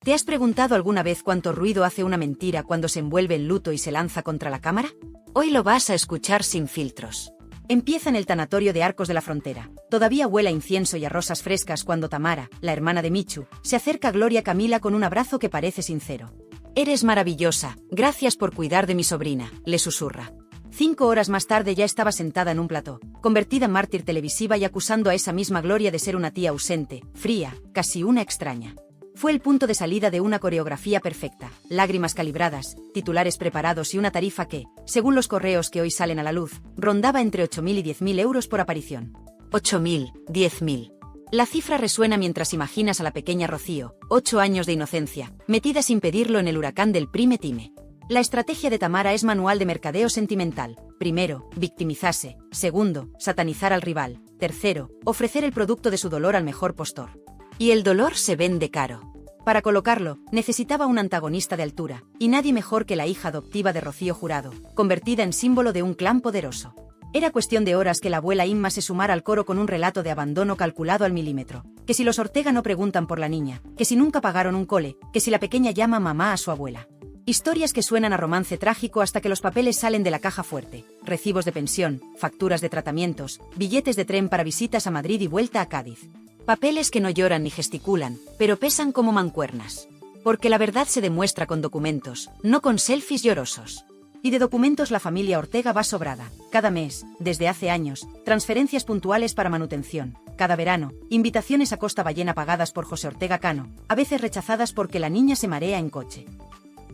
¿Te has preguntado alguna vez cuánto ruido hace una mentira cuando se envuelve en luto y se lanza contra la cámara? Hoy lo vas a escuchar sin filtros. Empieza en el tanatorio de Arcos de la Frontera. Todavía huele a incienso y a rosas frescas cuando Tamara, la hermana de Michu, se acerca a Gloria Camila con un abrazo que parece sincero. «Eres maravillosa, gracias por cuidar de mi sobrina», le susurra. 5 horas más tarde ya estaba sentada en un plató, convertida en mártir televisiva y acusando a esa misma Gloria de ser una tía ausente, fría, casi una extraña. Fue el punto de salida de una coreografía perfecta, lágrimas calibradas, titulares preparados y una tarifa que, según los correos que hoy salen a la luz, rondaba entre 8.000 y 10.000 euros por aparición. 8.000, 10.000. La cifra resuena mientras imaginas a la pequeña Rocío, 8 años de inocencia, metida sin pedirlo en el huracán del Prime Time. La estrategia de Tamara es manual de mercadeo sentimental. Primero, victimizarse. Segundo, satanizar al rival. Tercero, ofrecer el producto de su dolor al mejor postor. Y el dolor se vende caro. Para colocarlo, necesitaba un antagonista de altura, y nadie mejor que la hija adoptiva de Rocío Jurado, convertida en símbolo de un clan poderoso. Era cuestión de horas que la abuela Inma se sumara al coro con un relato de abandono calculado al milímetro, que si los Ortega no preguntan por la niña, que si nunca pagaron un cole, que si la pequeña llama mamá a su abuela. Historias que suenan a romance trágico hasta que los papeles salen de la caja fuerte. Recibos de pensión, facturas de tratamientos, billetes de tren para visitas a Madrid y vuelta a Cádiz. Papeles que no lloran ni gesticulan, pero pesan como mancuernas. Porque la verdad se demuestra con documentos, no con selfies llorosos. Y de documentos la familia Ortega va sobrada. Cada mes, desde hace años, transferencias puntuales para manutención. Cada verano, invitaciones a Costa Ballena pagadas por José Ortega Cano, a veces rechazadas porque la niña se marea en coche.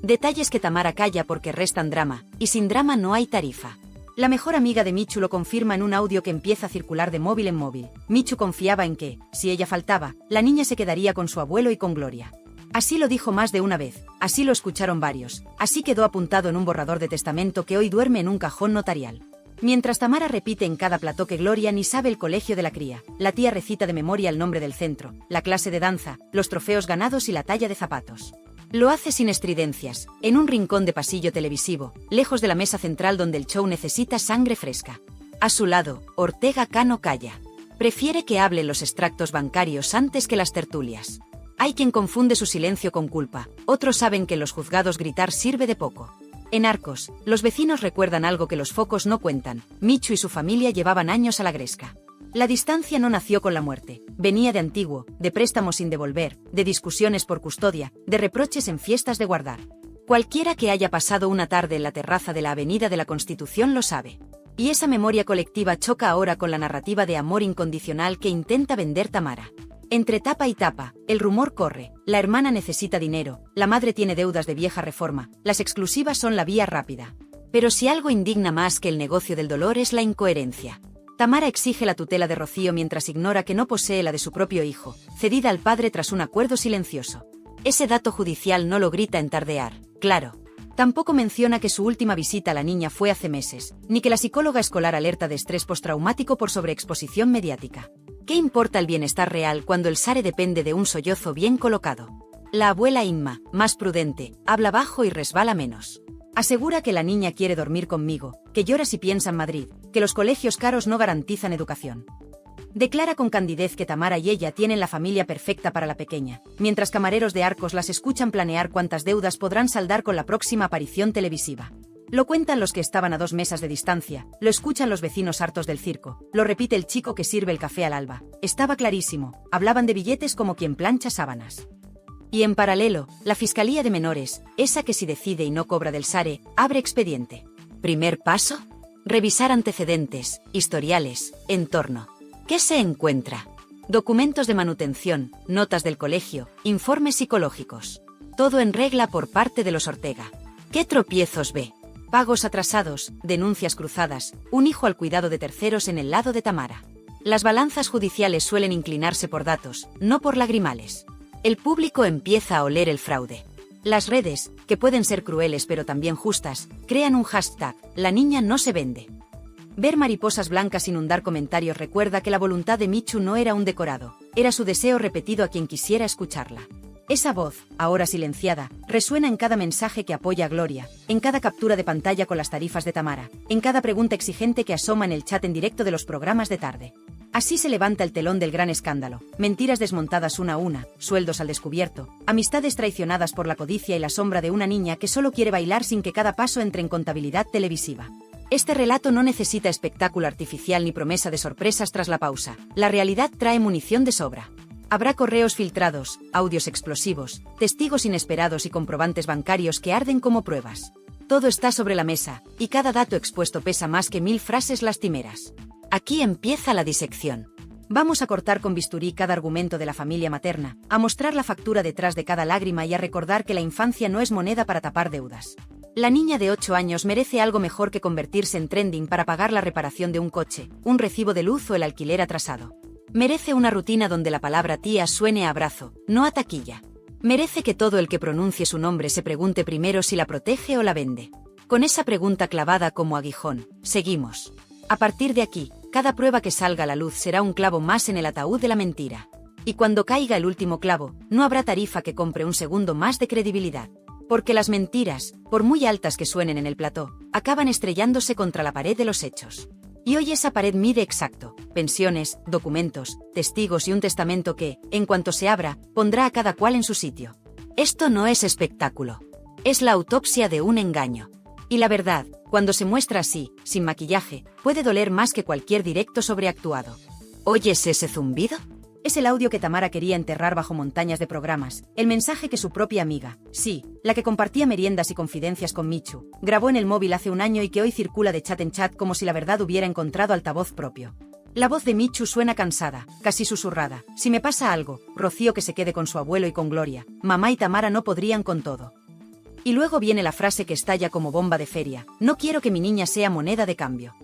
Detalles que Tamara calla porque restan drama, y sin drama no hay tarifa. La mejor amiga de Michu lo confirma en un audio que empieza a circular de móvil en móvil. Michu confiaba en que, si ella faltaba, la niña se quedaría con su abuelo y con Gloria. Así lo dijo más de una vez, así lo escucharon varios, así quedó apuntado en un borrador de testamento que hoy duerme en un cajón notarial. Mientras Tamara repite en cada plató que Gloria ni sabe el colegio de la cría, la tía recita de memoria el nombre del centro, la clase de danza, los trofeos ganados y la talla de zapatos. Lo hace sin estridencias, en un rincón de pasillo televisivo, lejos de la mesa central donde el show necesita sangre fresca. A su lado, Ortega Cano calla. Prefiere que hablen los extractos bancarios antes que las tertulias. Hay quien confunde su silencio con culpa, otros saben que en los juzgados gritar sirve de poco. En Arcos, los vecinos recuerdan algo que los focos no cuentan. Michu y su familia llevaban años a la gresca. La distancia no nació con la muerte, venía de antiguo, de préstamos sin devolver, de discusiones por custodia, de reproches en fiestas de guardar. Cualquiera que haya pasado una tarde en la terraza de la Avenida de la Constitución lo sabe. Y esa memoria colectiva choca ahora con la narrativa de amor incondicional que intenta vender Tamara. Entre tapa y tapa, el rumor corre, la hermana necesita dinero, la madre tiene deudas de vieja reforma, las exclusivas son la vía rápida. Pero si algo indigna más que el negocio del dolor es la incoherencia. Tamara exige la tutela de Rocío mientras ignora que no posee la de su propio hijo, cedida al padre tras un acuerdo silencioso. Ese dato judicial no lo grita en Tardear, claro. Tampoco menciona que su última visita a la niña fue hace meses, ni que la psicóloga escolar alerta de estrés postraumático por sobreexposición mediática. ¿Qué importa el bienestar real cuando el SARE depende de un sollozo bien colocado? La abuela Inma, más prudente, habla bajo y resbala menos. Asegura que la niña quiere dormir conmigo, que llora si piensa en Madrid, que los colegios caros no garantizan educación. Declara con candidez que Tamara y ella tienen la familia perfecta para la pequeña, mientras camareros de Arcos las escuchan planear cuántas deudas podrán saldar con la próxima aparición televisiva. Lo cuentan los que estaban a 2 mesas de distancia, lo escuchan los vecinos hartos del circo, lo repite el chico que sirve el café al alba. Estaba clarísimo, hablaban de billetes como quien plancha sábanas. Y en paralelo, la Fiscalía de Menores, esa que si decide y no cobra del SARE, abre expediente. Primer paso: revisar antecedentes, historiales, entorno. ¿Qué se encuentra? Documentos de manutención, notas del colegio, informes psicológicos. Todo en regla por parte de los Ortega. ¿Qué tropiezos ve? Pagos atrasados, denuncias cruzadas, un hijo al cuidado de terceros en el lado de Tamara. Las balanzas judiciales suelen inclinarse por datos, no por lagrimales. El público empieza a oler el fraude. Las redes, que pueden ser crueles pero también justas, crean un hashtag, la niña no se vende. Ver mariposas blancas inundar comentarios recuerda que la voluntad de Michu no era un decorado, era su deseo repetido a quien quisiera escucharla. Esa voz, ahora silenciada, resuena en cada mensaje que apoya a Gloria, en cada captura de pantalla con las tarifas de Tamara, en cada pregunta exigente que asoma en el chat en directo de los programas de tarde. Así se levanta el telón del gran escándalo, mentiras desmontadas una a una, sueldos al descubierto, amistades traicionadas por la codicia y la sombra de una niña que solo quiere bailar sin que cada paso entre en contabilidad televisiva. Este relato no necesita espectáculo artificial ni promesa de sorpresas tras la pausa. La realidad trae munición de sobra. Habrá correos filtrados, audios explosivos, testigos inesperados y comprobantes bancarios que arden como pruebas. Todo está sobre la mesa, y cada dato expuesto pesa más que 1000 frases lastimeras. Aquí empieza la disección. Vamos a cortar con bisturí cada argumento de la familia materna, a mostrar la factura detrás de cada lágrima y a recordar que la infancia no es moneda para tapar deudas. La niña de 8 años merece algo mejor que convertirse en trending para pagar la reparación de un coche, un recibo de luz o el alquiler atrasado. Merece una rutina donde la palabra tía suene a abrazo, no a taquilla. Merece que todo el que pronuncie su nombre se pregunte primero si la protege o la vende. Con esa pregunta clavada como aguijón, seguimos. A partir de aquí, cada prueba que salga a la luz será un clavo más en el ataúd de la mentira. Y cuando caiga el último clavo, no habrá tarifa que compre un segundo más de credibilidad. Porque las mentiras, por muy altas que suenen en el plató, acaban estrellándose contra la pared de los hechos. Y hoy esa pared mide exacto, pensiones, documentos, testigos y un testamento que, en cuanto se abra, pondrá a cada cual en su sitio. Esto no es espectáculo. Es la autopsia de un engaño. Y la verdad, cuando se muestra así, sin maquillaje, puede doler más que cualquier directo sobreactuado. ¿Oyes ese zumbido? Es el audio que Tamara quería enterrar bajo montañas de programas, el mensaje que su propia amiga, sí, la que compartía meriendas y confidencias con Michu, grabó en el móvil hace un año y que hoy circula de chat en chat como si la verdad hubiera encontrado altavoz propio. La voz de Michu suena cansada, casi susurrada. Si me pasa algo, Rocío que se quede con su abuelo y con Gloria, mamá y Tamara no podrían con todo. Y luego viene la frase que estalla como bomba de feria, no quiero que mi niña sea moneda de cambio.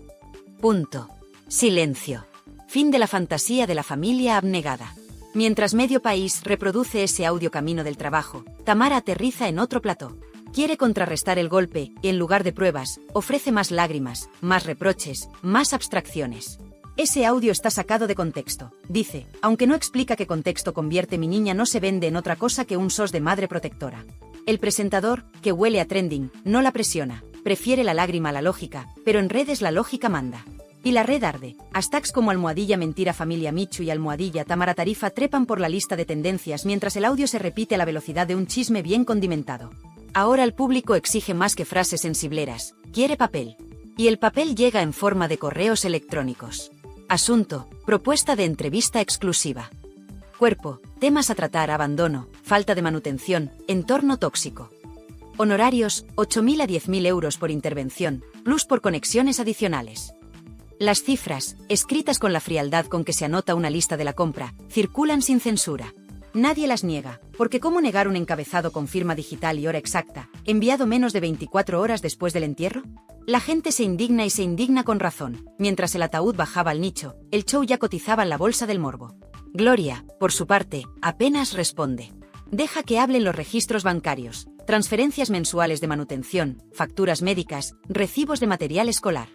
Punto. Silencio. Fin de la fantasía de la familia abnegada. Mientras medio país reproduce ese audio camino del trabajo, Tamara aterriza en otro plató. Quiere contrarrestar el golpe y en lugar de pruebas, ofrece más lágrimas, más reproches, más abstracciones. Ese audio está sacado de contexto, dice, aunque no explica qué contexto convierte mi niña no se vende en otra cosa que un sos de madre protectora. El presentador, que huele a trending, no la presiona, prefiere la lágrima a la lógica, pero en redes la lógica manda. Y la red arde. Hashtags como almohadilla mentira familia Michu y almohadilla Tamara Tarifa trepan por la lista de tendencias mientras el audio se repite a la velocidad de un chisme bien condimentado. Ahora el público exige más que frases sensibleras, quiere papel. Y el papel llega en forma de correos electrónicos. Asunto, propuesta de entrevista exclusiva. Cuerpo, temas a tratar, abandono, falta de manutención, entorno tóxico. Honorarios, 8.000 a 10.000 euros por intervención, plus por conexiones adicionales. Las cifras, escritas con la frialdad con que se anota una lista de la compra, circulan sin censura. Nadie las niega, porque ¿cómo negar un encabezado con firma digital y hora exacta, enviado menos de 24 horas después del entierro? La gente se indigna y se indigna con razón. Mientras el ataúd bajaba al nicho, el show ya cotizaba en la bolsa del morbo. Gloria, por su parte, apenas responde. Deja que hablen los registros bancarios, transferencias mensuales de manutención, facturas médicas, recibos de material escolar.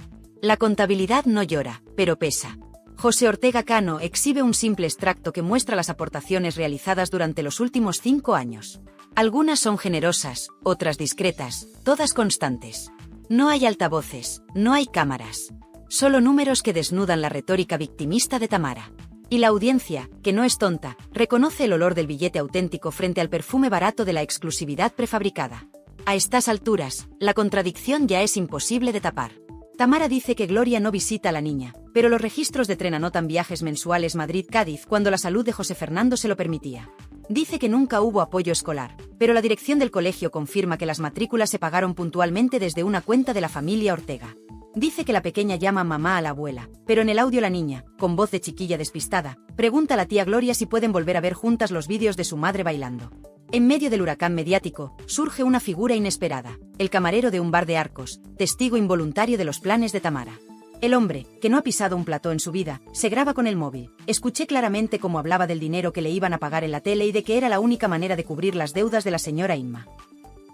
La contabilidad no llora, pero pesa. José Ortega Cano exhibe un simple extracto que muestra las aportaciones realizadas durante los últimos 5 años. Algunas son generosas, otras discretas, todas constantes. No hay altavoces, no hay cámaras. Solo números que desnudan la retórica victimista de Tamara. Y la audiencia, que no es tonta, reconoce el olor del billete auténtico frente al perfume barato de la exclusividad prefabricada. A estas alturas, la contradicción ya es imposible de tapar. Tamara dice que Gloria no visita a la niña, pero los registros de tren anotan viajes mensuales Madrid-Cádiz cuando la salud de José Fernando se lo permitía. Dice que nunca hubo apoyo escolar, pero la dirección del colegio confirma que las matrículas se pagaron puntualmente desde una cuenta de la familia Ortega. Dice que la pequeña llama mamá a la abuela, pero en el audio la niña, con voz de chiquilla despistada, pregunta a la tía Gloria si pueden volver a ver juntas los vídeos de su madre bailando. En medio del huracán mediático, surge una figura inesperada, el camarero de un bar de Arcos, testigo involuntario de los planes de Tamara. El hombre, que no ha pisado un plató en su vida, se graba con el móvil. Escuché claramente cómo hablaba del dinero que le iban a pagar en la tele y de que era la única manera de cubrir las deudas de la señora Inma.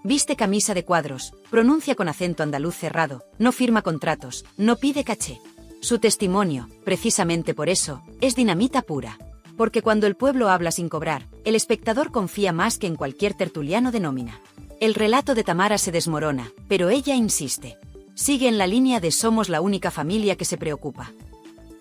Viste camisa de cuadros, pronuncia con acento andaluz cerrado, no firma contratos, no pide caché. Su testimonio, precisamente por eso, es dinamita pura. Porque cuando el pueblo habla sin cobrar, el espectador confía más que en cualquier tertuliano de nómina. El relato de Tamara se desmorona, pero ella insiste. Sigue en la línea de somos la única familia que se preocupa.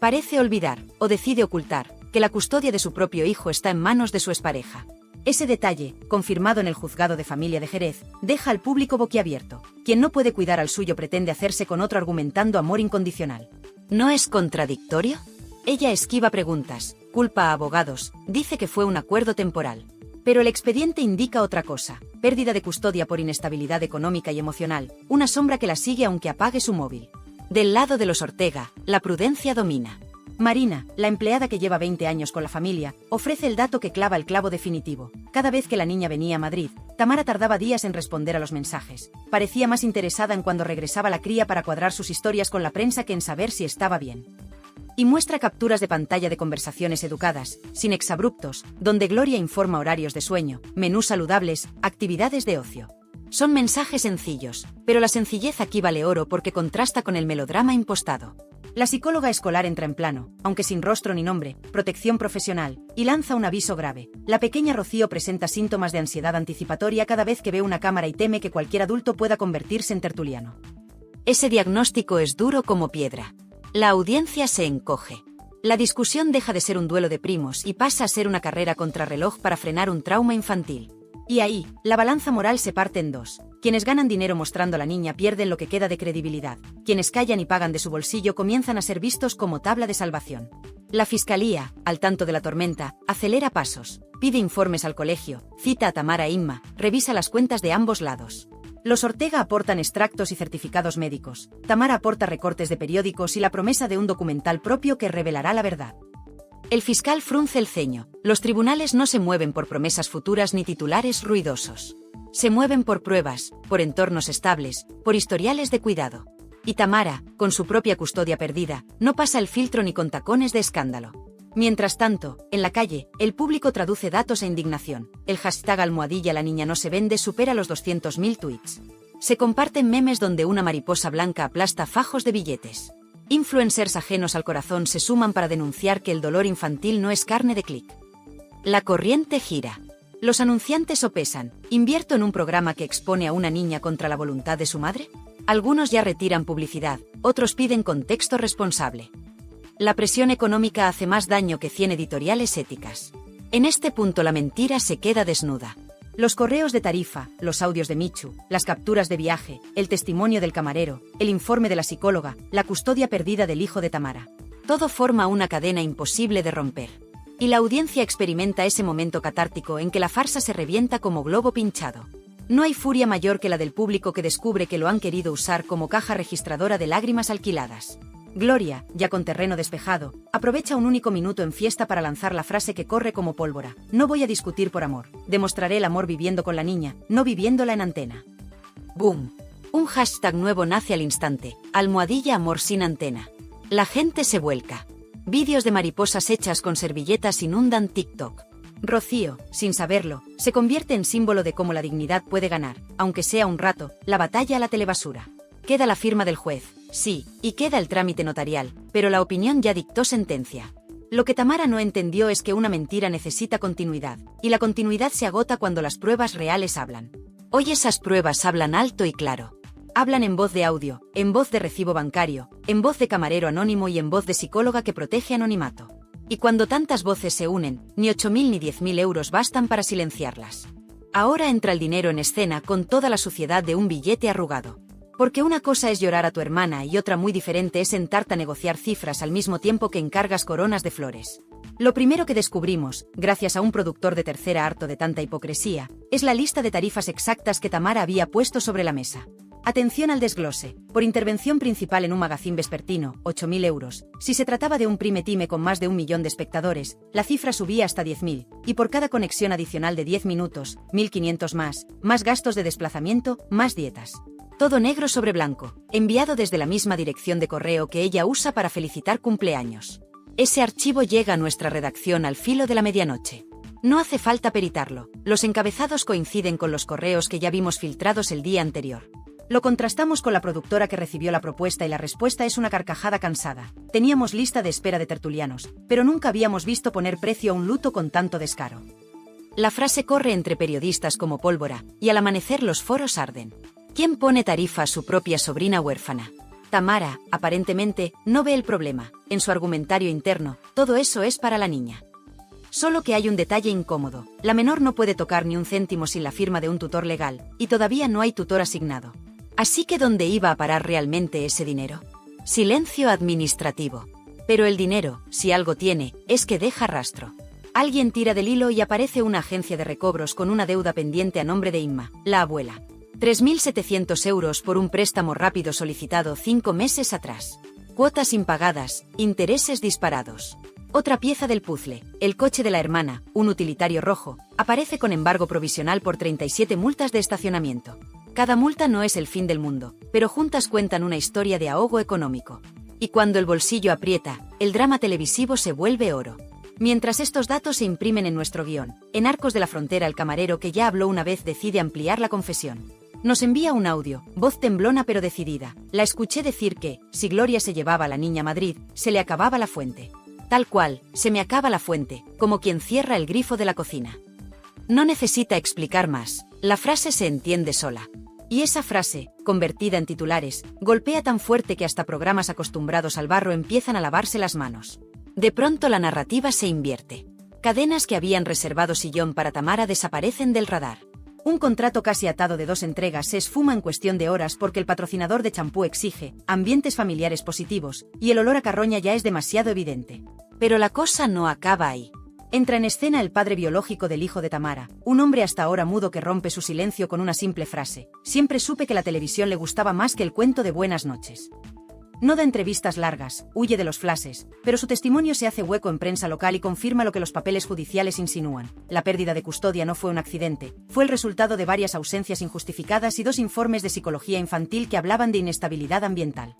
Parece olvidar, o decide ocultar, que la custodia de su propio hijo está en manos de su expareja. Ese detalle, confirmado en el juzgado de familia de Jerez, deja al público boquiabierto. Quien no puede cuidar al suyo pretende hacerse con otro argumentando amor incondicional. ¿No es contradictorio? Ella esquiva preguntas, culpa a abogados, dice que fue un acuerdo temporal. Pero el expediente indica otra cosa, pérdida de custodia por inestabilidad económica y emocional, una sombra que la sigue aunque apague su móvil. Del lado de los Ortega, la prudencia domina. Marina, la empleada que lleva 20 años con la familia, ofrece el dato que clava el clavo definitivo. Cada vez que la niña venía a Madrid, Tamara tardaba días en responder a los mensajes. Parecía más interesada en cuando regresaba la cría para cuadrar sus historias con la prensa que en saber si estaba bien. Y muestra capturas de pantalla de conversaciones educadas, sin exabruptos, donde Gloria informa horarios de sueño, menús saludables, actividades de ocio. Son mensajes sencillos, pero la sencillez aquí vale oro porque contrasta con el melodrama impostado. La psicóloga escolar entra en plano, aunque sin rostro ni nombre, protección profesional, y lanza un aviso grave. La pequeña Rocío presenta síntomas de ansiedad anticipatoria cada vez que ve una cámara y teme que cualquier adulto pueda convertirse en tertuliano. Ese diagnóstico es duro como piedra. La audiencia se encoge. La discusión deja de ser un duelo de primos y pasa a ser una carrera contrarreloj para frenar un trauma infantil. Y ahí, la balanza moral se parte en dos. Quienes ganan dinero mostrando a la niña pierden lo que queda de credibilidad. Quienes callan y pagan de su bolsillo comienzan a ser vistos como tabla de salvación. La fiscalía, al tanto de la tormenta, acelera pasos, pide informes al colegio, cita a Tamara e Inma, revisa las cuentas de ambos lados. Los Ortega aportan extractos y certificados médicos. Tamara aporta recortes de periódicos y la promesa de un documental propio que revelará la verdad. El fiscal frunce el ceño. Los tribunales no se mueven por promesas futuras ni titulares ruidosos. Se mueven por pruebas, por entornos estables, por historiales de cuidado. Y Tamara, con su propia custodia perdida, no pasa el filtro ni con tacones de escándalo. Mientras tanto, en la calle, el público traduce datos a indignación. El hashtag almohadilla la niña no se vende supera los 200.000 tweets. Se comparten memes donde una mariposa blanca aplasta fajos de billetes. Influencers ajenos al corazón se suman para denunciar que el dolor infantil no es carne de clic. La corriente gira. Los anunciantes sopesan, ¿invierto en un programa que expone a una niña contra la voluntad de su madre? Algunos ya retiran publicidad, otros piden contexto responsable. La presión económica hace más daño que 100 editoriales éticas. En este punto la mentira se queda desnuda. Los correos de Tarifa, los audios de Michu, las capturas de viaje, el testimonio del camarero, el informe de la psicóloga, la custodia perdida del hijo de Tamara. Todo forma una cadena imposible de romper. Y la audiencia experimenta ese momento catártico en que la farsa se revienta como globo pinchado. No hay furia mayor que la del público que descubre que lo han querido usar como caja registradora de lágrimas alquiladas. Gloria, ya con terreno despejado, aprovecha un único minuto en fiesta para lanzar la frase que corre como pólvora. No voy a discutir por amor. Demostraré el amor viviendo con la niña, no viviéndola en antena. ¡Boom! Un hashtag nuevo nace al instante. Almohadilla amor sin antena. La gente se vuelca. Vídeos de mariposas hechas con servilletas inundan TikTok. Rocío, sin saberlo, se convierte en símbolo de cómo la dignidad puede ganar, aunque sea un rato, la batalla a la telebasura. Queda la firma del juez, sí, y queda el trámite notarial, pero la opinión ya dictó sentencia. Lo que Tamara no entendió es que una mentira necesita continuidad, y la continuidad se agota cuando las pruebas reales hablan. Hoy esas pruebas hablan alto y claro. Hablan en voz de audio, en voz de recibo bancario, en voz de camarero anónimo y en voz de psicóloga que protege anonimato. Y cuando tantas voces se unen, ni 8.000 ni 10.000 euros bastan para silenciarlas. Ahora entra el dinero en escena con toda la suciedad de un billete arrugado. Porque una cosa es llorar a tu hermana y otra muy diferente es sentarte a negociar cifras al mismo tiempo que encargas coronas de flores. Lo primero que descubrimos, gracias a un productor de tercera harto de tanta hipocresía, es la lista de tarifas exactas que Tamara había puesto sobre la mesa. Atención al desglose. Por intervención principal en un magazín vespertino, 8.000 euros. Si se trataba de un prime time con más de 1 millón de espectadores, la cifra subía hasta 10.000. Y por cada conexión adicional de 10 minutos, 1.500 más gastos de desplazamiento, más dietas. Todo negro sobre blanco, enviado desde la misma dirección de correo que ella usa para felicitar cumpleaños. Ese archivo llega a nuestra redacción al filo de la medianoche. No hace falta peritarlo, los encabezados coinciden con los correos que ya vimos filtrados el día anterior. Lo contrastamos con la productora que recibió la propuesta y la respuesta es una carcajada cansada. Teníamos lista de espera de tertulianos, pero nunca habíamos visto poner precio a un luto con tanto descaro. La frase corre entre periodistas como pólvora, y al amanecer los foros arden. ¿Quién pone tarifa a su propia sobrina huérfana? Tamara, aparentemente, no ve el problema. En su argumentario interno, todo eso es para la niña. Solo que hay un detalle incómodo. La menor no puede tocar ni un céntimo sin la firma de un tutor legal, y todavía no hay tutor asignado. Así que ¿dónde iba a parar realmente ese dinero? Silencio administrativo. Pero el dinero, si algo tiene, es que deja rastro. Alguien tira del hilo y aparece una agencia de recobros con una deuda pendiente a nombre de Inma, la abuela. 3.700 euros por un préstamo rápido solicitado 5 meses atrás. Cuotas impagadas, intereses disparados. Otra pieza del puzzle, el coche de la hermana, un utilitario rojo, aparece con embargo provisional por 37 multas de estacionamiento. Cada multa no es el fin del mundo, pero juntas cuentan una historia de ahogo económico. Y cuando el bolsillo aprieta, el drama televisivo se vuelve oro. Mientras estos datos se imprimen en nuestro guión, en Arcos de la Frontera el camarero que ya habló una vez decide ampliar la confesión. Nos envía un audio, voz temblona pero decidida. La escuché decir que, si Gloria se llevaba a la niña a Madrid, se le acababa la fuente. Tal cual, se me acaba la fuente, como quien cierra el grifo de la cocina. No necesita explicar más, la frase se entiende sola. Y esa frase, convertida en titulares, golpea tan fuerte que hasta programas acostumbrados al barro empiezan a lavarse las manos. De pronto la narrativa se invierte. Cadenas que habían reservado sillón para Tamara desaparecen del radar. Un contrato casi atado de 2 entregas se esfuma en cuestión de horas porque el patrocinador de champú exige ambientes familiares positivos, y el olor a carroña ya es demasiado evidente. Pero la cosa no acaba ahí. Entra en escena el padre biológico del hijo de Tamara, un hombre hasta ahora mudo que rompe su silencio con una simple frase: siempre supe que la televisión le gustaba más que el cuento de buenas noches. No da entrevistas largas, huye de los flashes, pero su testimonio se hace hueco en prensa local y confirma lo que los papeles judiciales insinúan. La pérdida de custodia no fue un accidente, fue el resultado de varias ausencias injustificadas y 2 informes de psicología infantil que hablaban de inestabilidad ambiental.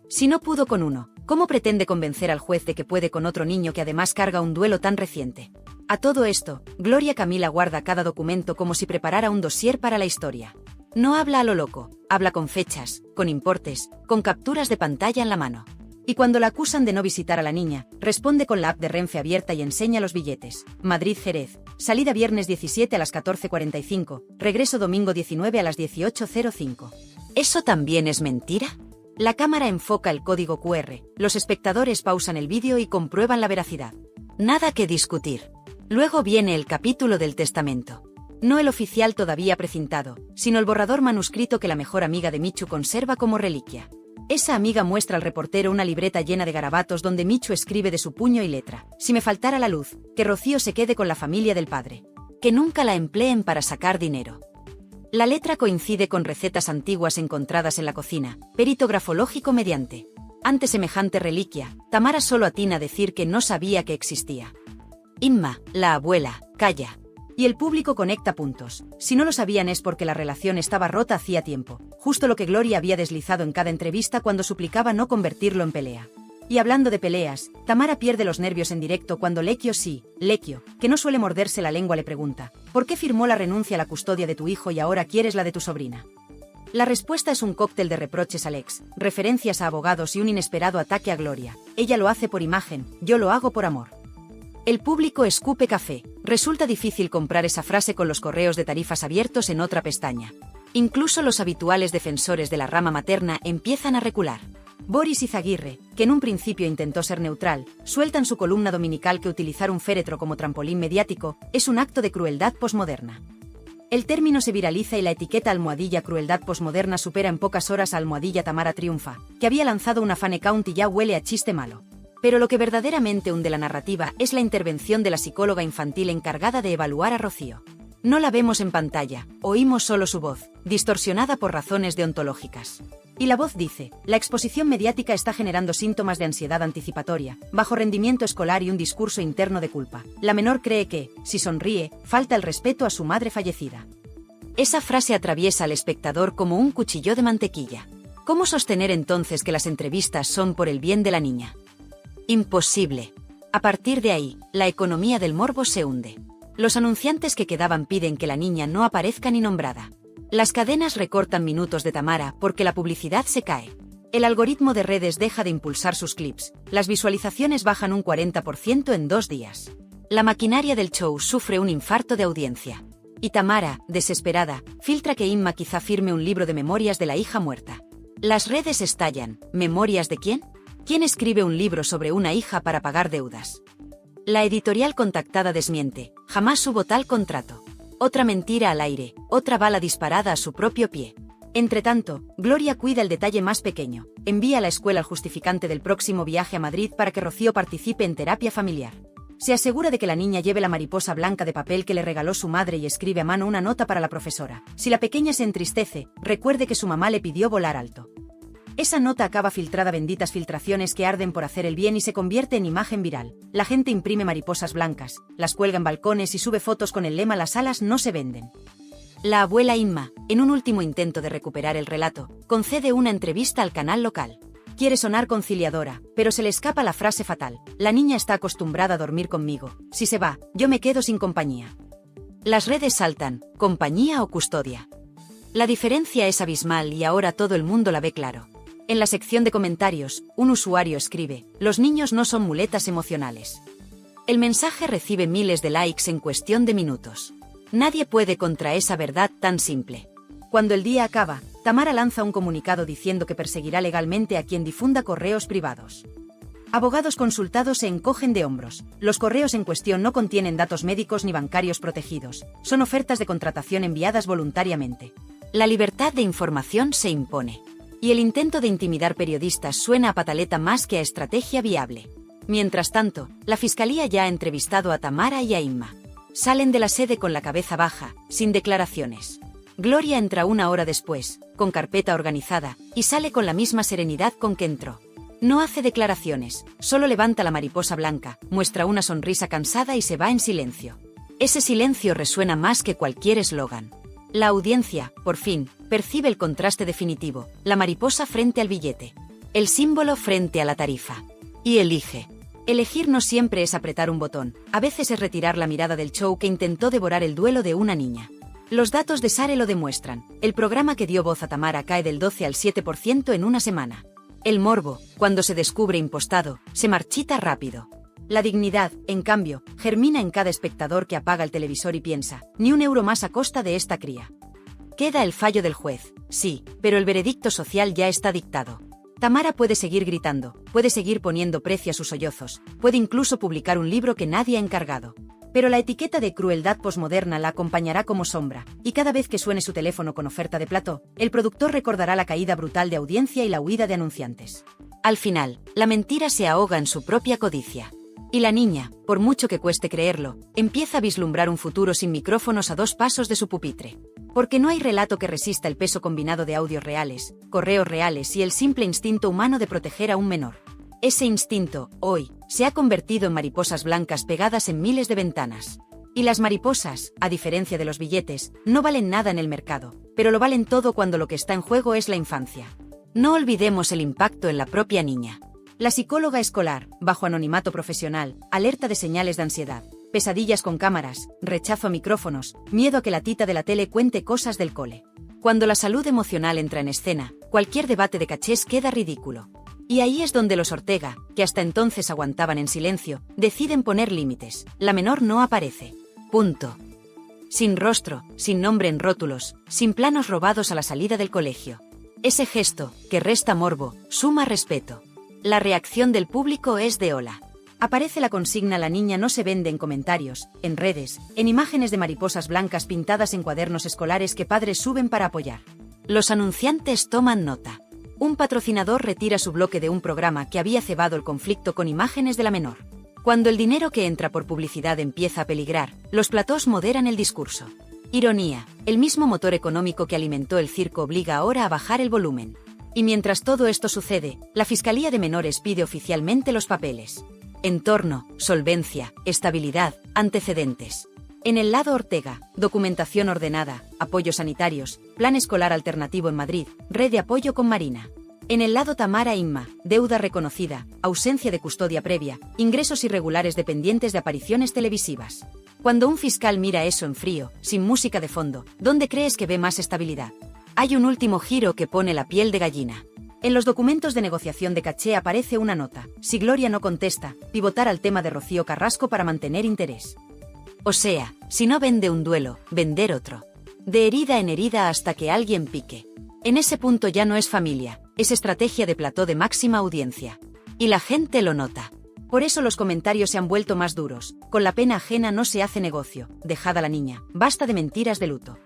Si no pudo con uno, ¿cómo pretende convencer al juez de que puede con otro niño que además carga un duelo tan reciente? A todo esto, Gloria Camila guarda cada documento como si preparara un dossier para la historia. No habla a lo loco, habla con fechas, con importes, con capturas de pantalla en la mano. Y cuando la acusan de no visitar a la niña, responde con la app de Renfe abierta y enseña los billetes. Madrid-Jerez, salida viernes 17 a las 14:45, regreso domingo 19 a las 18:05. ¿Eso también es mentira? La cámara enfoca el código QR, los espectadores pausan el vídeo y comprueban la veracidad. Nada que discutir. Luego viene el capítulo del testamento. No el oficial todavía precintado, sino el borrador manuscrito que la mejor amiga de Michu conserva como reliquia. Esa amiga muestra al reportero una libreta llena de garabatos donde Michu escribe de su puño y letra: si me faltara la luz, que Rocío se quede con la familia del padre. Que nunca la empleen para sacar dinero. La letra coincide con recetas antiguas encontradas en la cocina, perito grafológico mediante. Ante semejante reliquia, Tamara solo atina a decir que no sabía que existía. Inma, la abuela, calla. Y el público conecta puntos. Si no lo sabían es porque la relación estaba rota hacía tiempo, justo lo que Gloria había deslizado en cada entrevista cuando suplicaba no convertirlo en pelea. Y hablando de peleas, Tamara pierde los nervios en directo cuando Lequio, que no suele morderse la lengua, le pregunta: ¿por qué firmó la renuncia a la custodia de tu hijo y ahora quieres la de tu sobrina? La respuesta es un cóctel de reproches al ex, referencias a abogados y un inesperado ataque a Gloria. Ella lo hace por imagen, yo lo hago por amor. El público escupe café. Resulta difícil comprar esa frase con los correos de tarifas abiertos en otra pestaña. Incluso los habituales defensores de la rama materna empiezan a recular. Boris Izaguirre, que en un principio intentó ser neutral, suelta en su columna dominical que utilizar un féretro como trampolín mediático es un acto de crueldad posmoderna. El término se viraliza y la etiqueta almohadilla crueldad posmoderna supera en pocas horas a almohadilla Tamara triunfa, que había lanzado una fan account y ya huele a chiste malo. Pero lo que verdaderamente hunde la narrativa es la intervención de la psicóloga infantil encargada de evaluar a Rocío. No la vemos en pantalla, oímos solo su voz, distorsionada por razones deontológicas. Y la voz dice: la exposición mediática está generando síntomas de ansiedad anticipatoria, bajo rendimiento escolar y un discurso interno de culpa. La menor cree que, si sonríe, falta el respeto a su madre fallecida. Esa frase atraviesa al espectador como un cuchillo de mantequilla. ¿Cómo sostener entonces que las entrevistas son por el bien de la niña? Imposible. A partir de ahí, la economía del morbo se hunde. Los anunciantes que quedaban piden que la niña no aparezca ni nombrada. Las cadenas recortan minutos de Tamara porque la publicidad se cae. El algoritmo de redes deja de impulsar sus clips. Las visualizaciones bajan un 40% en 2 días. La maquinaria del show sufre un infarto de audiencia. Y Tamara, desesperada, filtra que Inma quizá firme un libro de memorias de la hija muerta. Las redes estallan. ¿Memorias de quién? ¿Quién escribe un libro sobre una hija para pagar deudas? La editorial contactada desmiente. Jamás hubo tal contrato. Otra mentira al aire, otra bala disparada a su propio pie. Entretanto, Gloria cuida el detalle más pequeño. Envía a la escuela el justificante del próximo viaje a Madrid para que Rocío participe en terapia familiar. Se asegura de que la niña lleve la mariposa blanca de papel que le regaló su madre y escribe a mano una nota para la profesora. Si la pequeña se entristece, recuerde que su mamá le pidió volar alto. Esa nota acaba filtrada, benditas filtraciones que arden por hacer el bien, y se convierte en imagen viral. La gente imprime mariposas blancas, las cuelga en balcones y sube fotos con el lema "las alas no se venden". La abuela Inma, en un último intento de recuperar el relato, concede una entrevista al canal local. Quiere sonar conciliadora, pero se le escapa la frase fatal: la niña está acostumbrada a dormir conmigo, si se va, yo me quedo sin compañía. Las redes saltan, compañía o custodia. La diferencia es abismal y ahora todo el mundo la ve claro. En la sección de comentarios, un usuario escribe: los niños no son muletas emocionales. El mensaje recibe miles de likes en cuestión de minutos. Nadie puede contra esa verdad tan simple. Cuando el día acaba, Tamara lanza un comunicado diciendo que perseguirá legalmente a quien difunda correos privados. Abogados consultados se encogen de hombros. Los correos en cuestión no contienen datos médicos ni bancarios protegidos. Son ofertas de contratación enviadas voluntariamente. La libertad de información se impone. Y el intento de intimidar periodistas suena a pataleta más que a estrategia viable. Mientras tanto, la fiscalía ya ha entrevistado a Tamara y a Inma. Salen de la sede con la cabeza baja, sin declaraciones. Gloria entra una hora después, con carpeta organizada, y sale con la misma serenidad con que entró. No hace declaraciones, solo levanta la mariposa blanca, muestra una sonrisa cansada y se va en silencio. Ese silencio resuena más que cualquier eslogan. La audiencia, por fin, percibe el contraste definitivo: la mariposa frente al billete, el símbolo frente a la tarifa. Y elige. Elegir no siempre es apretar un botón, a veces es retirar la mirada del show que intentó devorar el duelo de una niña. Los datos de SARE lo demuestran. El programa que dio voz a Tamara cae del 12 al 7% en una semana. El morbo, cuando se descubre impostado, se marchita rápido. La dignidad, en cambio, germina en cada espectador que apaga el televisor y piensa: ni un euro más a costa de esta cría. Queda el fallo del juez, sí, pero el veredicto social ya está dictado. Tamara puede seguir gritando, puede seguir poniendo precio a sus sollozos, puede incluso publicar un libro que nadie ha encargado. Pero la etiqueta de crueldad posmoderna la acompañará como sombra, y cada vez que suene su teléfono con oferta de plató, el productor recordará la caída brutal de audiencia y la huida de anunciantes. Al final, la mentira se ahoga en su propia codicia. Y la niña, por mucho que cueste creerlo, empieza a vislumbrar un futuro sin micrófonos a 2 pasos de su pupitre. Porque no hay relato que resista el peso combinado de audios reales, correos reales y el simple instinto humano de proteger a un menor. Ese instinto, hoy, se ha convertido en mariposas blancas pegadas en miles de ventanas. Y las mariposas, a diferencia de los billetes, no valen nada en el mercado, pero lo valen todo cuando lo que está en juego es la infancia. No olvidemos el impacto en la propia niña. La psicóloga escolar, bajo anonimato profesional, alerta de señales de ansiedad, pesadillas con cámaras, rechazo a micrófonos, miedo a que la tita de la tele cuente cosas del cole. Cuando la salud emocional entra en escena, cualquier debate de cachés queda ridículo. Y ahí es donde los Ortega, que hasta entonces aguantaban en silencio, deciden poner límites. La menor no aparece. Punto. Sin rostro, sin nombre en rótulos, sin planos robados a la salida del colegio. Ese gesto, que resta morbo, suma respeto. La reacción del público es de hola. Aparece la consigna: la niña no se vende, en comentarios, en redes, en imágenes de mariposas blancas pintadas en cuadernos escolares que padres suben para apoyar. Los anunciantes toman nota. Un patrocinador retira su bloque de un programa que había cebado el conflicto con imágenes de la menor. Cuando el dinero que entra por publicidad empieza a peligrar, los platós moderan el discurso. Ironía, el mismo motor económico que alimentó el circo obliga ahora a bajar el volumen. Y mientras todo esto sucede, la Fiscalía de Menores pide oficialmente los papeles. Entorno, solvencia, estabilidad, antecedentes. En el lado Ortega, documentación ordenada, apoyos sanitarios, plan escolar alternativo en Madrid, red de apoyo con Marina. En el lado Tamara Inma, deuda reconocida, ausencia de custodia previa, ingresos irregulares dependientes de apariciones televisivas. Cuando un fiscal mira eso en frío, sin música de fondo, ¿dónde crees que ve más estabilidad? Hay un último giro que pone la piel de gallina. En los documentos de negociación de caché aparece una nota: si Gloria no contesta, pivotar al tema de Rocío Carrasco para mantener interés. O sea, si no vende un duelo, vender otro. De herida en herida hasta que alguien pique. En ese punto ya no es familia, es estrategia de plató de máxima audiencia. Y la gente lo nota. Por eso los comentarios se han vuelto más duros. Con la pena ajena no se hace negocio. Dejad a la niña. Basta de mentiras de luto.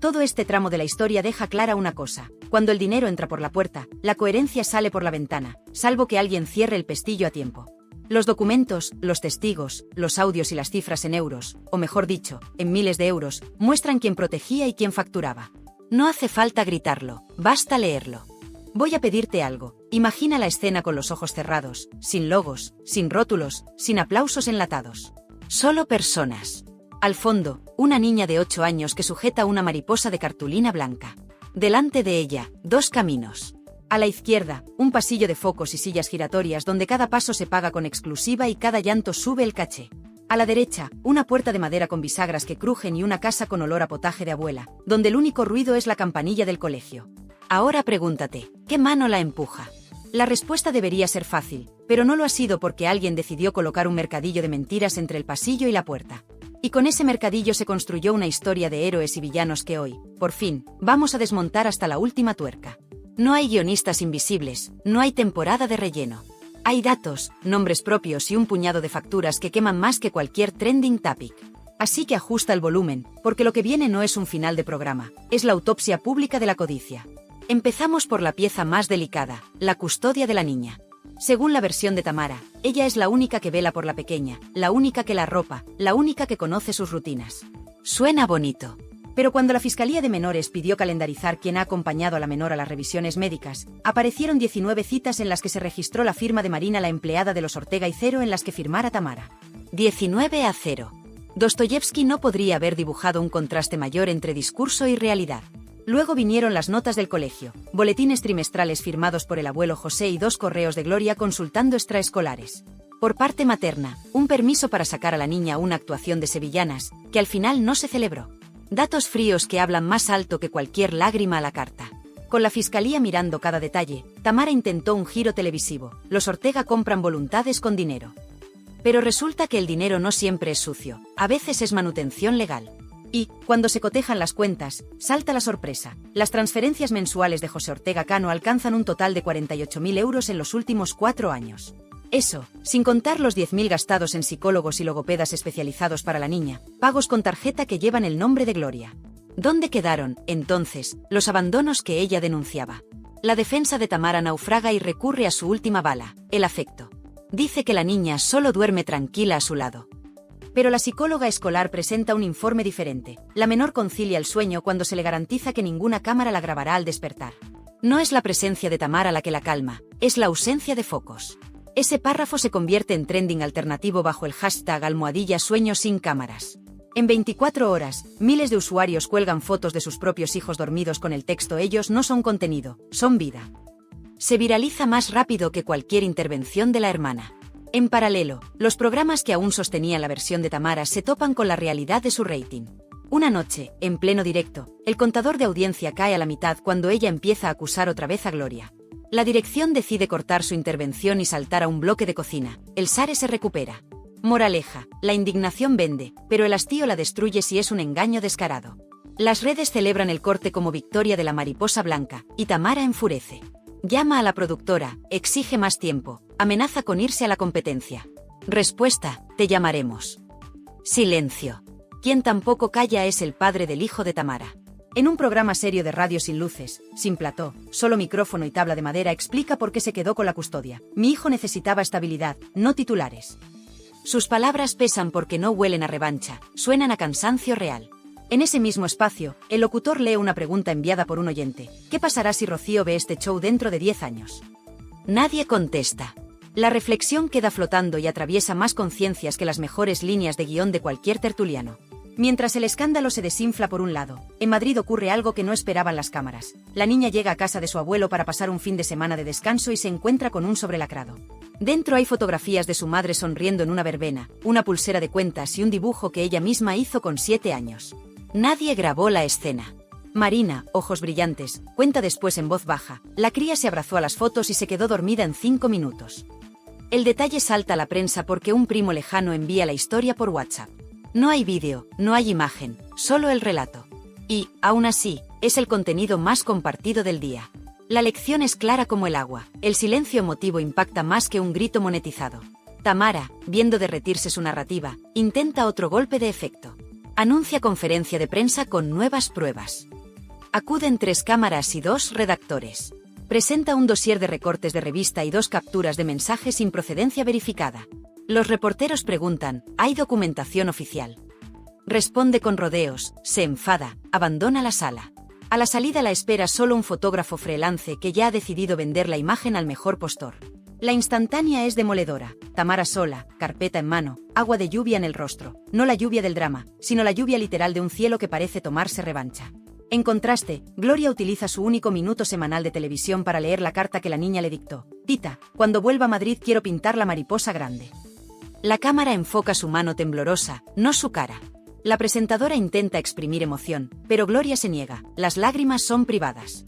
Todo este tramo de la historia deja clara una cosa. Cuando el dinero entra por la puerta, la coherencia sale por la ventana, salvo que alguien cierre el pestillo a tiempo. Los documentos, los testigos, los audios y las cifras en euros, o mejor dicho, en miles de euros, muestran quién protegía y quién facturaba. No hace falta gritarlo, basta leerlo. Voy a pedirte algo. Imagina la escena con los ojos cerrados, sin logos, sin rótulos, sin aplausos enlatados. Solo personas. Al fondo, una niña de 8 años que sujeta una mariposa de cartulina blanca. Delante de ella, 2 caminos. A la izquierda, un pasillo de focos y sillas giratorias donde cada paso se paga con exclusiva y cada llanto sube el caché. A la derecha, una puerta de madera con bisagras que crujen y una casa con olor a potaje de abuela, donde el único ruido es la campanilla del colegio. Ahora pregúntate, ¿qué mano la empuja? La respuesta debería ser fácil, pero no lo ha sido porque alguien decidió colocar un mercadillo de mentiras entre el pasillo y la puerta. Y con ese mercadillo se construyó una historia de héroes y villanos que hoy, por fin, vamos a desmontar hasta la última tuerca. No hay guionistas invisibles, no hay temporada de relleno. Hay datos, nombres propios y un puñado de facturas que queman más que cualquier trending topic. Así que ajusta el volumen, porque lo que viene no es un final de programa, es la autopsia pública de la codicia. Empezamos por la pieza más delicada, la custodia de la niña. Según la versión de Tamara, ella es la única que vela por la pequeña, la única que la arropa, la única que conoce sus rutinas. Suena bonito. Pero cuando la Fiscalía de Menores pidió calendarizar quién ha acompañado a la menor a las revisiones médicas, aparecieron 19 citas en las que se registró la firma de Marina, la empleada de los Ortega, y 0 en las que firmara Tamara. 19-0. Dostoyevsky no podría haber dibujado un contraste mayor entre discurso y realidad. Luego vinieron las notas del colegio, boletines trimestrales firmados por el abuelo José y 2 correos de Gloria consultando extraescolares. Por parte materna, un permiso para sacar a la niña a una actuación de sevillanas, que al final no se celebró. Datos fríos que hablan más alto que cualquier lágrima a la carta. Con la Fiscalía mirando cada detalle, Tamara intentó un giro televisivo. Los Ortega compran voluntades con dinero. Pero resulta que el dinero no siempre es sucio, a veces es manutención legal. Y, cuando se cotejan las cuentas, salta la sorpresa. Las transferencias mensuales de José Ortega Cano alcanzan un total de 48.000 euros en los últimos 4 años. Eso, sin contar los 10.000 gastados en psicólogos y logopedas especializados para la niña, pagos con tarjeta que llevan el nombre de Gloria. ¿Dónde quedaron, entonces, los abandonos que ella denunciaba? La defensa de Tamara naufraga y recurre a su última bala, el afecto. Dice que la niña solo duerme tranquila a su lado. Pero la psicóloga escolar presenta un informe diferente. La menor concilia el sueño cuando se le garantiza que ninguna cámara la grabará al despertar. No es la presencia de Tamara la que la calma, es la ausencia de focos. Ese párrafo se convierte en trending alternativo bajo el hashtag #sueño sin cámaras. En 24 horas, miles de usuarios cuelgan fotos de sus propios hijos dormidos con el texto "ellos no son contenido, son vida". Se viraliza más rápido que cualquier intervención de la hermana. En paralelo, los programas que aún sostenían la versión de Tamara se topan con la realidad de su rating. Una noche, en pleno directo, el contador de audiencia cae a la mitad cuando ella empieza a acusar otra vez a Gloria. La dirección decide cortar su intervención y saltar a un bloque de cocina. El SARE se recupera. Moraleja, la indignación vende, pero el hastío la destruye si es un engaño descarado. Las redes celebran el corte como victoria de la mariposa blanca, y Tamara enfurece. Llama a la productora, exige más tiempo, amenaza con irse a la competencia. Respuesta, te llamaremos. Silencio. Quien tampoco calla es el padre del hijo de Tamara. En un programa serio de radio sin luces, sin plató, solo micrófono y tabla de madera, explica por qué se quedó con la custodia. Mi hijo necesitaba estabilidad, no titulares. Sus palabras pesan porque no huelen a revancha, suenan a cansancio real. En ese mismo espacio, el locutor lee una pregunta enviada por un oyente. ¿Qué pasará si Rocío ve este show dentro de 10 años? Nadie contesta. La reflexión queda flotando y atraviesa más conciencias que las mejores líneas de guión de cualquier tertuliano. Mientras el escándalo se desinfla por un lado, en Madrid ocurre algo que no esperaban las cámaras. La niña llega a casa de su abuelo para pasar un fin de semana de descanso y se encuentra con un sobrelacrado. Dentro hay fotografías de su madre sonriendo en una verbena, una pulsera de cuentas y un dibujo que ella misma hizo con 7 años. Nadie grabó la escena. Marina, ojos brillantes, cuenta después en voz baja. La cría se abrazó a las fotos y se quedó dormida en 5 minutos. El detalle salta a la prensa porque un primo lejano envía la historia por WhatsApp. No hay vídeo, no hay imagen, solo el relato. Y, aún así, es el contenido más compartido del día. La lección es clara como el agua, el silencio emotivo impacta más que un grito monetizado. Tamara, viendo derretirse su narrativa, intenta otro golpe de efecto. Anuncia conferencia de prensa con nuevas pruebas. Acuden 3 cámaras y 2 redactores. Presenta un dossier de recortes de revista y 2 capturas de mensajes sin procedencia verificada. Los reporteros preguntan, ¿hay documentación oficial? Responde con rodeos, se enfada, abandona la sala. A la salida la espera solo un fotógrafo freelance que ya ha decidido vender la imagen al mejor postor. La instantánea es demoledora. Tamara sola, carpeta en mano, agua de lluvia en el rostro. No la lluvia del drama, sino la lluvia literal de un cielo que parece tomarse revancha. En contraste, Gloria utiliza su único minuto semanal de televisión para leer la carta que la niña le dictó. Tita, cuando vuelva a Madrid quiero pintar la mariposa grande. La cámara enfoca su mano temblorosa, no su cara. La presentadora intenta exprimir emoción, pero Gloria se niega, las lágrimas son privadas.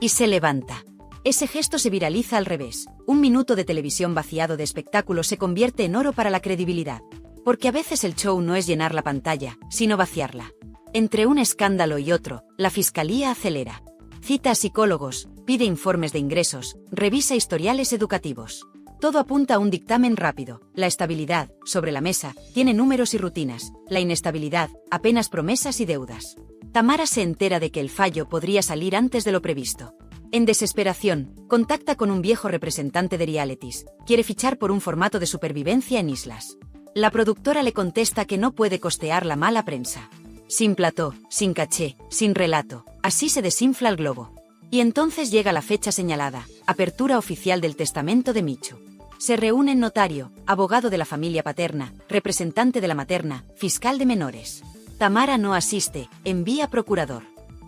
Y se levanta. Ese gesto se viraliza al revés. Un minuto de televisión vaciado de espectáculo se convierte en oro para la credibilidad. Porque a veces el show no es llenar la pantalla, sino vaciarla. Entre un escándalo y otro, la fiscalía acelera. Cita a psicólogos, pide informes de ingresos, revisa historiales educativos. Todo apunta a un dictamen rápido. La estabilidad, sobre la mesa, tiene números y rutinas. La inestabilidad, apenas promesas y deudas. Tamara se entera de que el fallo podría salir antes de lo previsto. En desesperación, contacta con un viejo representante de realities. Quiere fichar por un formato de supervivencia en islas. La productora le contesta que no puede costear la mala prensa. Sin plató, sin caché, sin relato, así se desinfla el globo. Y entonces llega la fecha señalada, apertura oficial del testamento de Michu. Se reúnen notario, abogado de la familia paterna, representante de la materna, fiscal de menores. Tamara no asiste, envía procurador.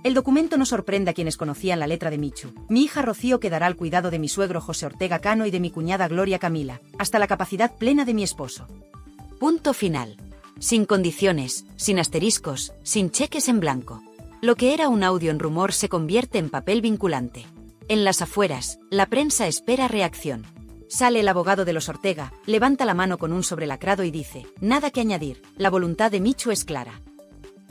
El documento no sorprende a quienes conocían la letra de Michu. Mi hija Rocío quedará al cuidado de mi suegro José Ortega Cano y de mi cuñada Gloria Camila, hasta la capacidad plena de mi esposo. Punto final. Sin condiciones, sin asteriscos, sin cheques en blanco. Lo que era un audio en rumor se convierte en papel vinculante. En las afueras, la prensa espera reacción. Sale el abogado de los Ortega, levanta la mano con un sobrelacrado y dice, nada que añadir, la voluntad de Michu es clara.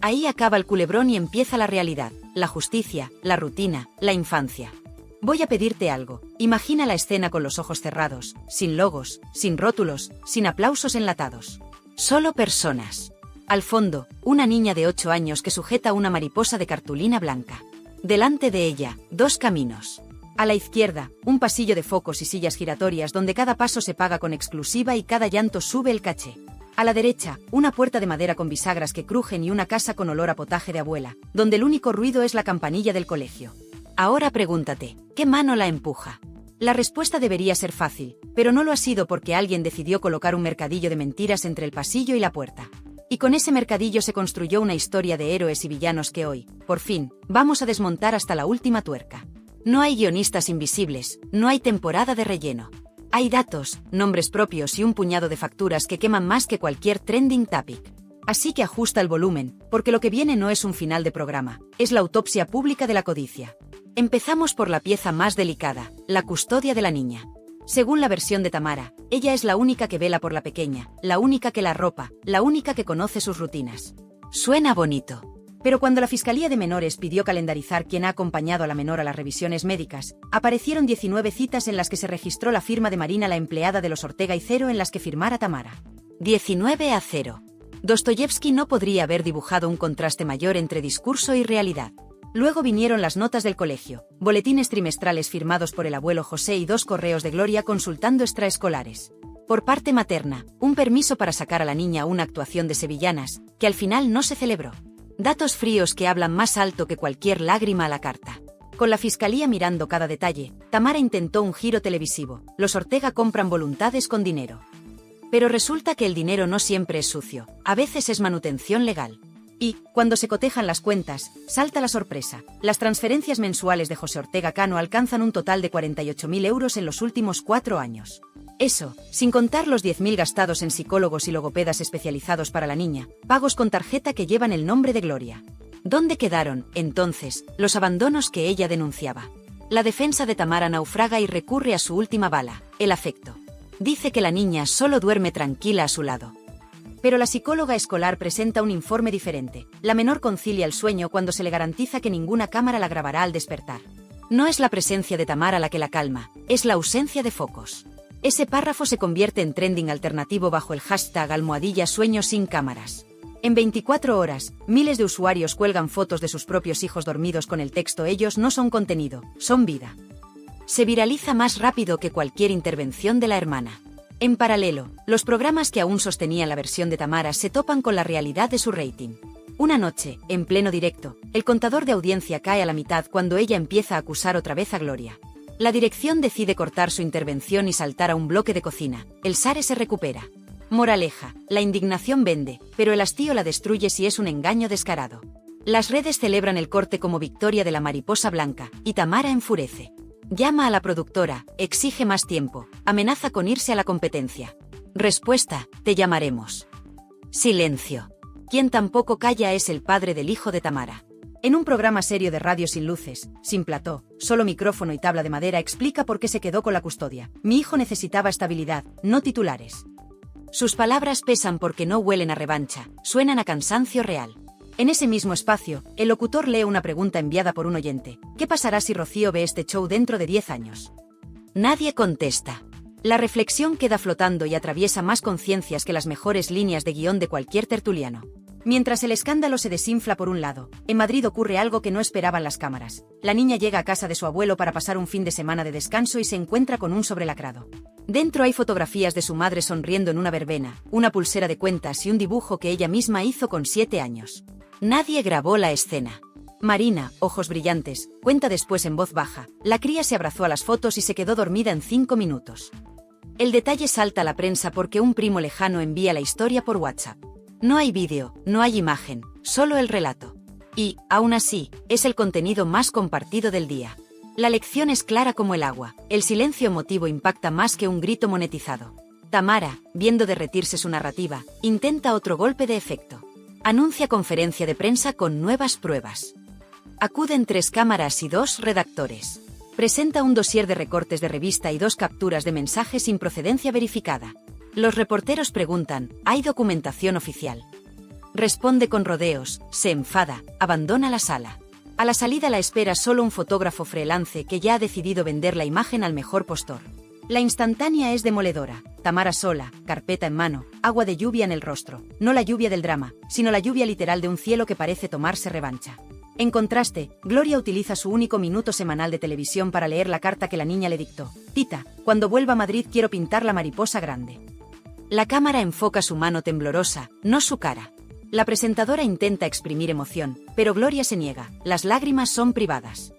Ahí acaba el culebrón y empieza la realidad, la justicia, la rutina, la infancia. Voy a pedirte algo, imagina la escena con los ojos cerrados, sin logos, sin rótulos, sin aplausos enlatados. Solo personas. Al fondo, una niña de 8 años que sujeta una mariposa de cartulina blanca. Delante de ella, 2 caminos. A la izquierda, un pasillo de focos y sillas giratorias donde cada paso se paga con exclusiva y cada llanto sube el caché. A la derecha, una puerta de madera con bisagras que crujen y una casa con olor a potaje de abuela, donde el único ruido es la campanilla del colegio. Ahora pregúntate, ¿qué mano la empuja? La respuesta debería ser fácil, pero no lo ha sido porque alguien decidió colocar un mercadillo de mentiras entre el pasillo y la puerta. Y con ese mercadillo se construyó una historia de héroes y villanos que hoy, por fin, vamos a desmontar hasta la última tuerca. No hay guionistas invisibles, no hay temporada de relleno. Hay datos, nombres propios y un puñado de facturas que queman más que cualquier trending topic. Así que ajusta el volumen, porque lo que viene no es un final de programa, es la autopsia pública de la codicia. Empezamos por la pieza más delicada, la custodia de la niña. Según la versión de Tamara, ella es la única que vela por la pequeña, la única que la arropa, la única que conoce sus rutinas. Suena bonito. Pero cuando la Fiscalía de Menores pidió calendarizar quién ha acompañado a la menor a las revisiones médicas, aparecieron 19 citas en las que se registró la firma de Marina, la empleada de los Ortega, y 0 en las que firmara Tamara. 19-0. Dostoyevsky no podría haber dibujado un contraste mayor entre discurso y realidad. Luego vinieron las notas del colegio, boletines trimestrales firmados por el abuelo José y 2 correos de Gloria consultando extraescolares. Por parte materna, un permiso para sacar a la niña a una actuación de sevillanas, que al final no se celebró. Datos fríos que hablan más alto que cualquier lágrima a la carta. Con la fiscalía mirando cada detalle, Tamara intentó un giro televisivo. Los Ortega compran voluntades con dinero. Pero resulta que el dinero no siempre es sucio, a veces es manutención legal. Y, cuando se cotejan las cuentas, salta la sorpresa. Las transferencias mensuales de José Ortega Cano alcanzan un total de 48.000 euros en los últimos 4 años. Eso, sin contar los 10.000 gastados en psicólogos y logopedas especializados para la niña, pagos con tarjeta que llevan el nombre de Gloria. ¿Dónde quedaron, entonces, los abandonos que ella denunciaba? La defensa de Tamara naufraga y recurre a su última bala, el afecto. Dice que la niña solo duerme tranquila a su lado. Pero la psicóloga escolar presenta un informe diferente. La menor concilia el sueño cuando se le garantiza que ninguna cámara la grabará al despertar. No es la presencia de Tamara la que la calma, es la ausencia de focos. Ese párrafo se convierte en trending alternativo bajo el hashtag #sueño sin cámaras. En 24 horas, miles de usuarios cuelgan fotos de sus propios hijos dormidos con el texto "Ellos no son contenido, son vida". Se viraliza más rápido que cualquier intervención de la hermana. En paralelo, los programas que aún sostenían la versión de Tamara se topan con la realidad de su rating. Una noche, en pleno directo, el contador de audiencia cae a la mitad cuando ella empieza a acusar otra vez a Gloria. La dirección decide cortar su intervención y saltar a un bloque de cocina. El SARE se recupera. Moraleja, la indignación vende, pero el hastío la destruye si es un engaño descarado. Las redes celebran el corte como victoria de la mariposa blanca, y Tamara enfurece. Llama a la productora, exige más tiempo, amenaza con irse a la competencia. Respuesta, te llamaremos. Silencio. Quien tampoco calla es el padre del hijo de Tamara. En un programa serio de radio sin luces, sin plató, solo micrófono y tabla de madera explica por qué se quedó con la custodia. Mi hijo necesitaba estabilidad, no titulares. Sus palabras pesan porque no huelen a revancha, suenan a cansancio real. En ese mismo espacio, el locutor lee una pregunta enviada por un oyente. ¿Qué pasará si Rocío ve este show dentro de 10 años? Nadie contesta. La reflexión queda flotando y atraviesa más conciencias que las mejores líneas de guión de cualquier tertuliano. Mientras el escándalo se desinfla por un lado, en Madrid ocurre algo que no esperaban las cámaras. La niña llega a casa de su abuelo para pasar un fin de semana de descanso y se encuentra con un sobrelacrado. Dentro hay fotografías de su madre sonriendo en una verbena, una pulsera de cuentas y un dibujo que ella misma hizo con 7 años. Nadie grabó la escena. Marina, ojos brillantes, cuenta después en voz baja. La cría se abrazó a las fotos y se quedó dormida en 5 minutos. El detalle salta a la prensa porque un primo lejano envía la historia por WhatsApp. No hay vídeo, no hay imagen, solo el relato. Y, aún así, es el contenido más compartido del día. La lección es clara como el agua, el silencio emotivo impacta más que un grito monetizado. Tamara, viendo derretirse su narrativa, intenta otro golpe de efecto. Anuncia conferencia de prensa con nuevas pruebas. Acuden 3 cámaras y 2 redactores. Presenta un dossier de recortes de revista y 2 capturas de mensajes sin procedencia verificada. Los reporteros preguntan, ¿hay documentación oficial? Responde con rodeos, se enfada, abandona la sala. A la salida la espera solo un fotógrafo freelance que ya ha decidido vender la imagen al mejor postor. La instantánea es demoledora. Tamara sola, carpeta en mano, agua de lluvia en el rostro. No la lluvia del drama, sino la lluvia literal de un cielo que parece tomarse revancha. En contraste, Gloria utiliza su único minuto semanal de televisión para leer la carta que la niña le dictó. Tita, cuando vuelva a Madrid quiero pintar la mariposa grande. La cámara enfoca su mano temblorosa, no su cara. La presentadora intenta exprimir emoción, pero Gloria se niega, las lágrimas son privadas.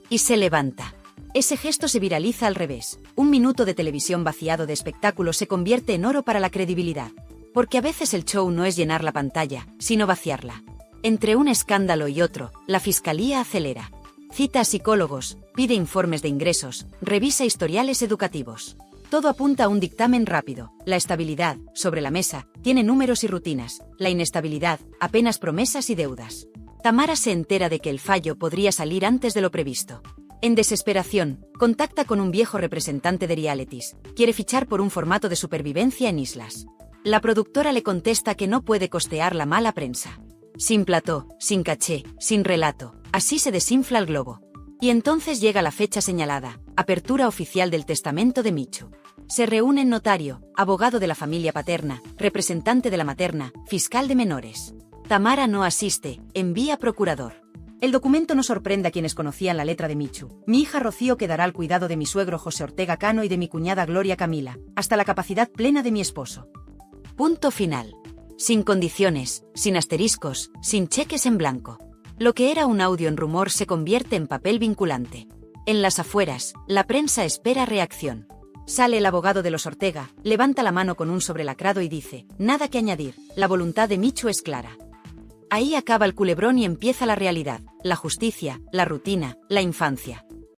Y se levanta. Ese gesto se viraliza al revés. Un minuto de televisión vaciado de espectáculo se convierte en oro para la credibilidad. Porque a veces el show no es llenar la pantalla, sino vaciarla. Entre un escándalo y otro, la fiscalía acelera. Cita a psicólogos, pide informes de ingresos, revisa historiales educativos. Todo apunta a un dictamen rápido. La estabilidad, sobre la mesa, tiene números y rutinas. La inestabilidad, apenas promesas y deudas. Tamara se entera de que el fallo podría salir antes de lo previsto. En desesperación, contacta con un viejo representante de realities. Quiere fichar por un formato de supervivencia en islas. La productora le contesta que no puede costear la mala prensa. Sin plató, sin caché, sin relato. Así se desinfla el globo. Y entonces llega la fecha señalada, apertura oficial del testamento de Michu. Se reúnen notario, abogado de la familia paterna, representante de la materna, fiscal de menores. Tamara no asiste, envía procurador. El documento no sorprende a quienes conocían la letra de Michu. Mi hija Rocío quedará al cuidado de mi suegro José Ortega Cano y de mi cuñada Gloria Camila, hasta la capacidad plena de mi esposo. Punto final. Sin condiciones, sin asteriscos, sin cheques en blanco. Lo que era un audio en rumor se convierte en papel vinculante. En las afueras, la prensa espera reacción. Sale el abogado de los Ortega, levanta la mano con un sobrelacrado y dice, nada que añadir, la voluntad de Michu es clara. Ahí acaba el culebrón y empieza la realidad, la justicia, la rutina, la infancia.